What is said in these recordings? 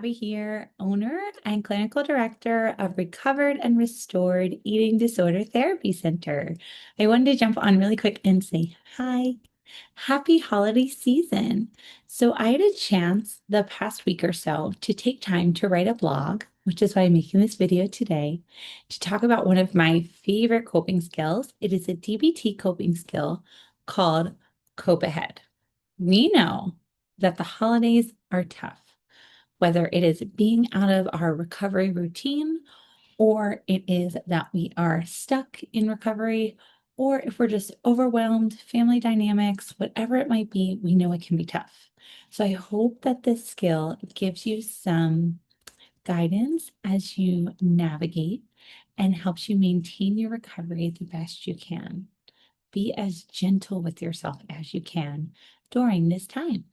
Abby here, owner and clinical director of Recovered and Restored Eating Disorder Therapy Center. I wanted to jump on really quick and say hi. Happy holiday season. So I had a chance the past week or so to take time to write a blog, which is why I'm making this video today, to talk about one of my favorite coping skills. It is a DBT coping skill called Cope Ahead. We know that the holidays are tough, whether it is being out of our recovery routine, or it is that we are stuck in recovery, or if we're just overwhelmed, family dynamics, whatever it might be, we know it can be tough. So I hope that this skill gives you some guidance as you navigate and helps you maintain your recovery the best you can. Be as gentle with yourself as you can during this time.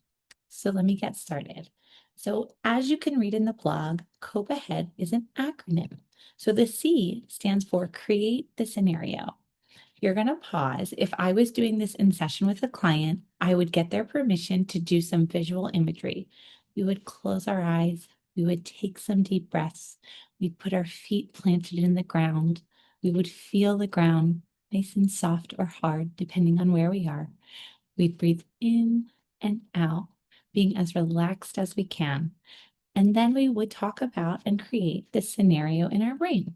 So let me get started. So as you can read in the blog, COPE AHEAD is an acronym. So the C stands for create the scenario. You're going to pause. If I was doing this in session with a client, I would get their permission to do some visual imagery. We would close our eyes. We would take some deep breaths. We'd put our feet planted in the ground. We would feel the ground nice and soft or hard, depending on where we are. We'd breathe in and out, being as relaxed as we can. And then we would talk about and create this scenario in our brain.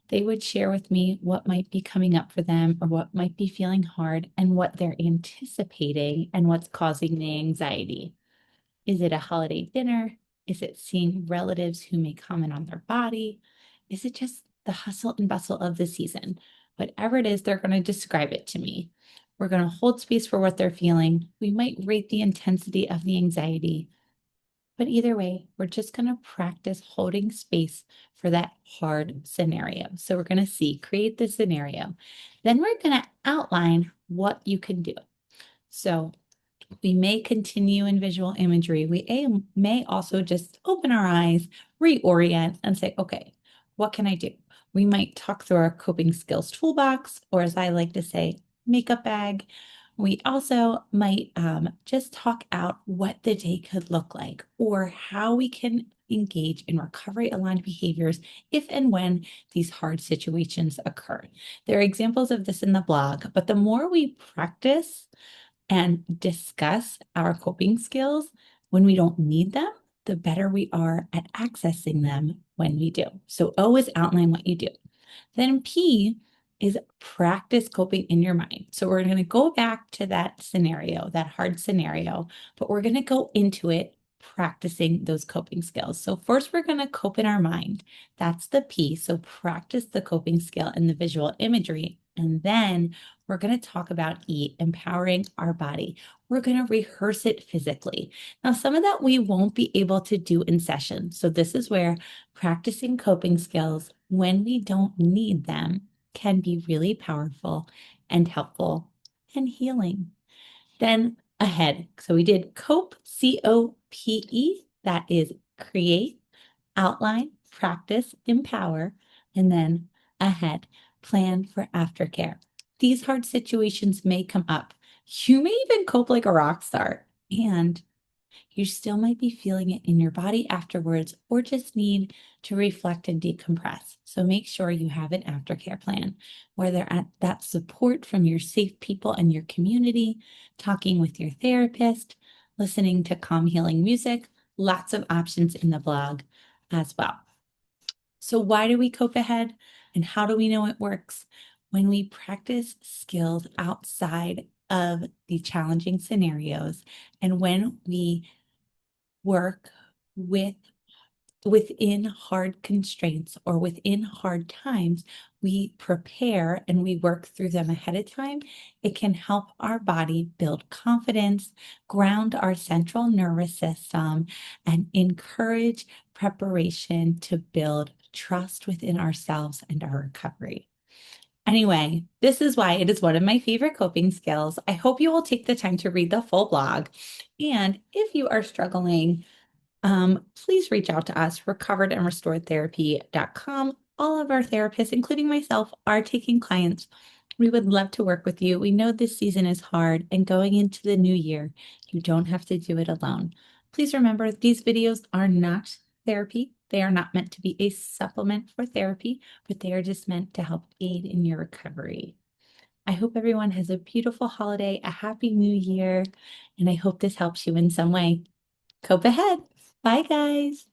They would share with me what might be coming up for them or what might be feeling hard and what they're anticipating and what's causing the anxiety. Is it a holiday dinner? Is it seeing relatives who may comment on their body? Is it just the hustle and bustle of the season? Whatever it is, they're going to describe it to me. We're going to hold space for what they're feeling. We might rate the intensity of the anxiety. But either way, we're just going to practice holding space for that hard scenario. So we're going to create the scenario. Then we're going to outline what you can do. So we may continue in visual imagery. We may also just open our eyes, reorient, and say, okay, what can I do? We might talk through our coping skills toolbox, or as I like to say, makeup bag. We also might just talk out what the day could look like or how we can engage in recovery aligned behaviors if and when these hard situations occur. There are examples of this in the blog, but the more we practice and discuss our coping skills when we don't need them, the better we are at accessing them when we do. So O is outline what you do. Then P is practice coping in your mind. So we're going to go back to that scenario, that hard scenario, but we're going to go into it practicing those coping skills. So first we're going to cope in our mind. That's the P. So practice the coping skill and the visual imagery. And then we're going to talk about E, empowering our body. We're going to rehearse it physically. Now, some of that we won't be able to do in session. So this is where practicing coping skills when we don't need them can be really powerful and helpful and healing. Then ahead. So we did cope, COPE. That is create, outline, practice, empower, and then ahead, plan for aftercare. These hard situations may come up. You may even cope like a rock star, and you still might be feeling it in your body afterwards or just need to reflect and decompress. So make sure you have an aftercare plan where they're at that support from your safe people and your community, talking with your therapist, listening to calm healing music, lots of options in the blog as well. So why do we cope ahead and how do we know it works? When we practice skills outside of the challenging scenarios and when we work within hard constraints or within hard times, we prepare and we work through them ahead of time. It can help our body build confidence, ground our central nervous system, and encourage preparation to build trust within ourselves and our recovery. Anyway, this is why it is one of my favorite coping skills. I hope you will take the time to read the full blog. And if you are struggling, please reach out to us, recoveredandrestoredtherapy.com. All of our therapists, including myself, are taking clients. We would love to work with you. We know this season is hard, and going into the new year, you don't have to do it alone. Please remember, these videos are not therapy. They are not meant to be a supplement for therapy, but they are just meant to help aid in your recovery. I hope everyone has a beautiful holiday, a happy new year, and I hope this helps you in some way. Cope ahead. Bye, guys.